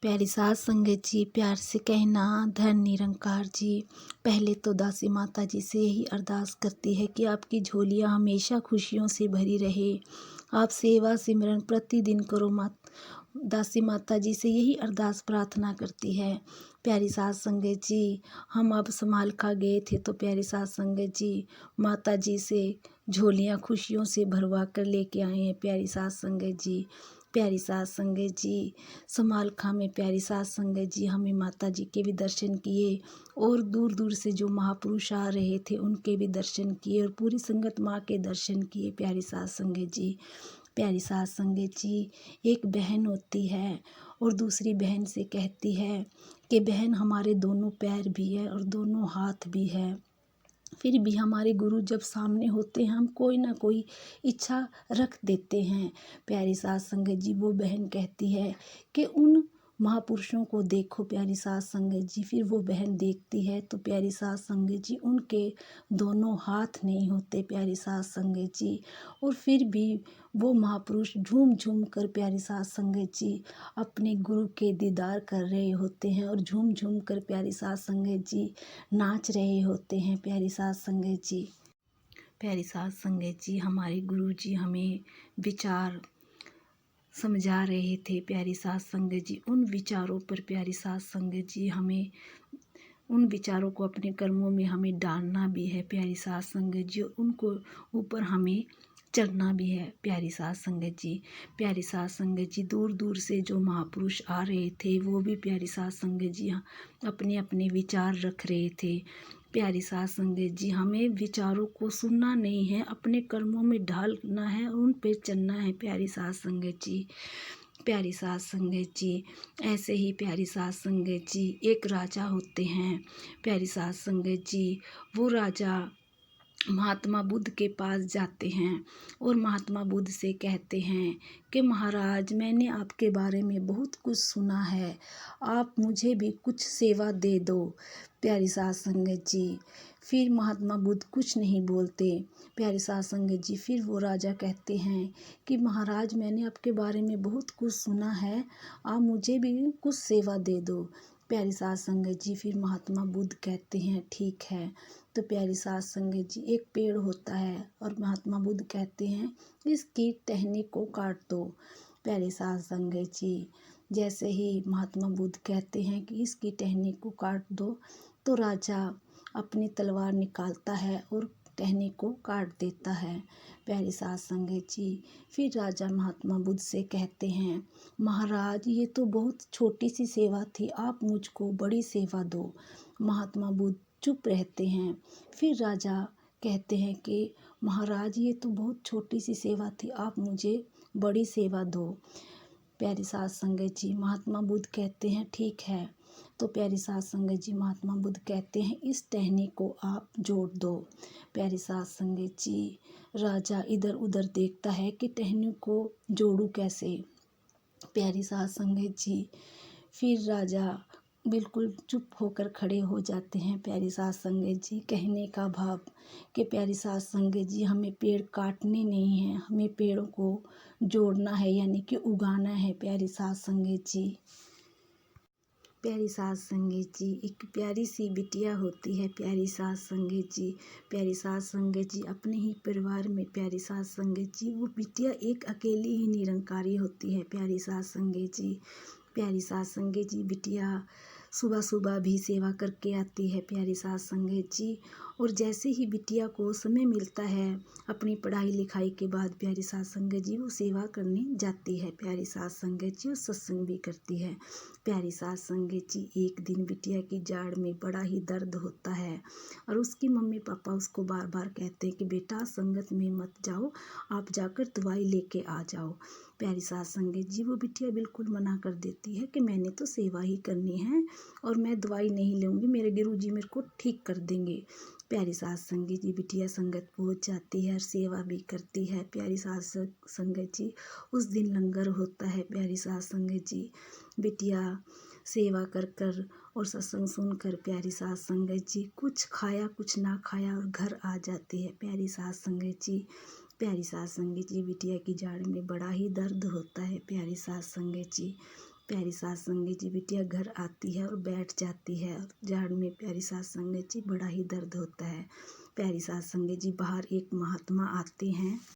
प्यारी सास संगत जी, प्यार से कहना धन निरंकार जी। पहले तो दासी माता जी से यही अरदास करती है कि आपकी झोलियाँ हमेशा खुशियों से भरी रहे। आप सेवा सिमरन प्रतिदिन करो। दासी माता जी से यही अरदास प्रार्थना करती है। प्यारी सास संगत जी, हम अब समालखा गए थे तो प्यारी सास संगत जी माता जी से झोलियाँ खुशियों से भरवा कर लेके आए हैं। प्यारी सास संगत जी, प्यारी सास संगत जी, समालखा में प्यारी सास संगत जी हमें माता जी के भी दर्शन किए और दूर दूर से जो महापुरुष आ रहे थे उनके भी दर्शन किए और पूरी संगत माँ के दर्शन किए। प्यारी सास संगत जी, प्यारी सास संगत जी, एक बहन होती है और दूसरी बहन से कहती है कि बहन हमारे दोनों पैर भी है और दोनों हाथ भी है, फिर भी हमारे गुरु जब सामने होते हैं हम कोई ना कोई इच्छा रख देते हैं। प्यारी सास संगत जी, वो बहन कहती है कि उन महापुरुषों को देखो। प्यारी सास संगत जी, फिर वो बहन देखती है तो प्यारी सास संगत जी उनके दोनों हाथ नहीं होते। प्यारी सास संगत जी, और फिर भी वो महापुरुष झूम झूम कर प्यारी सास संगत जी अपने गुरु के दीदार कर रहे होते हैं और झूम झूम कर प्यारी सास संगत जी नाच रहे होते हैं। प्यारी सास संगत जी, प्यारी सास संगत जी, हमारे गुरु जी हमें विचार समझा रहे थे। प्यारी सास संगत जी, उन विचारों पर प्यारी सास संगत जी हमें उन विचारों को अपने कर्मों में हमें डालना भी है। प्यारी सास संगत जी, उनको ऊपर हमें चढ़ना भी है। प्यारी सास संगत जी, प्यारी सास संगत जी, दूर दूर से जो महापुरुष आ रहे थे वो भी प्यारी सास संगत जी अपने अपने विचार रख रहे थे। प्यारी सास संगत जी, हमें विचारों को सुनना नहीं है, अपने कर्मों में ढालना है, उन पे चलना है। प्यारी सास संगत जी, प्यारी सास संगत जी, ऐसे ही प्यारी सास संगत जी एक राजा होते हैं। प्यारी सास संगत जी, वो राजा महात्मा बुद्ध के पास जाते हैं और महात्मा बुद्ध से कहते हैं कि महाराज, मैंने आपके बारे में बहुत कुछ सुना है, आप मुझे भी कुछ सेवा दे दो। प्यारी सास संगत जी, फिर महात्मा बुद्ध कुछ नहीं बोलते। प्यारी सास संगत जी, फिर वो राजा कहते हैं कि महाराज, मैंने आपके बारे में बहुत कुछ सुना है, आप मुझे भी कुछ सेवा दे दो। प्यारी सास संगत जी, फिर महात्मा बुद्ध कहते हैं ठीक है। तो प्यारी सास संगत जी, एक पेड़ होता है और महात्मा बुद्ध कहते हैं इसकी टहनी को काट दो। प्यारी सास संगत जी, जैसे ही महात्मा बुद्ध कहते हैं कि इसकी टहनी को काट दो तो राजा अपनी तलवार निकालता है और टहनी को काट देता है। प्यारी सास संगत जी, फिर राजा महात्मा बुद्ध से कहते हैं महाराज, ये तो बहुत छोटी सी सेवा थी, आप मुझको बड़ी सेवा दो। महात्मा बुद्ध चुप रहते हैं। फिर राजा कहते हैं कि महाराज, ये तो बहुत छोटी सी सेवा थी, आप मुझे बड़ी सेवा दो। प्यारी सास संगत जी, महात्मा बुद्ध कहते हैं ठीक है। तो प्यारी सास संगत जी, महात्मा बुद्ध कहते हैं इस टहनी को आप जोड़ दो। प्यारी सास संगत जी, राजा इधर उधर देखता है कि टहनी को जोड़ूं कैसे। प्यारी सास संगत जी, फिर राजा बिल्कुल चुप होकर खड़े हो जाते हैं। प्यारी सास संगत जी, कहने का भाव कि प्यारी सास संगत जी, हमें पेड़ काटने नहीं हैं, हमें पेड़ों को जोड़ना है, यानी कि उगाना है। प्यारी सास संगत जी, प्यारी सास संगत जी, एक प्यारी सी बिटिया होती है। प्यारी सास संगत जी, प्यारी सास संगत जी, अपने ही परिवार में प्यारी सास संगत जी, वो बिटिया एक अकेली ही निरंकारी होती है। प्यारी सास संगत जी, प्यारी सास संगत जी, बिटिया सुबह सुबह भी सेवा करके आती है। प्यारी सास संगत जी, और जैसे ही बिटिया को समय मिलता है अपनी पढ़ाई लिखाई के बाद प्यारी सास संगत जी वो सेवा करने जाती है। प्यारी सास संगत जी, और सत्संग भी करती है। प्यारी सास संगत जी, एक दिन बिटिया की जाड़ में बड़ा ही दर्द होता है और उसकी मम्मी पापा उसको बार बार कहते हैं कि बेटा संगत में मत जाओ, आप जाकर दवाई लेके आ जाओ। प्यारी सास संगत जी, वो बिटिया बिल्कुल मना कर देती है कि मैंने तो सेवा ही करनी है और मैं दवाई नहीं लूँगी, मेरे गुरु जी मेरे को ठीक कर देंगे। प्यारी सास संगत जी, बिटिया संगत पहुँच जाती है और सेवा भी करती है। प्यारी सास संगत जी, उस दिन लंगर होता है। प्यारी सास संगत जी, बिटिया सेवा कर कर और सत्संग सुनकर प्यारी सास संगत जी कुछ खाया कुछ ना खाया और घर आ जाती है। प्यारी सास संगत जी, प्यारी सास संगत जी, बिटिया की जाड़ में बड़ा ही दर्द होता है। प्यारी सास संगत जी, प्यारी सास संगे जी बिटिया घर आती है और बैठ जाती है। झाड़ू में प्यारी सास संगे जी बड़ा ही दर्द होता है। प्यारी सास संगे जी बाहर एक महात्मा आते हैं।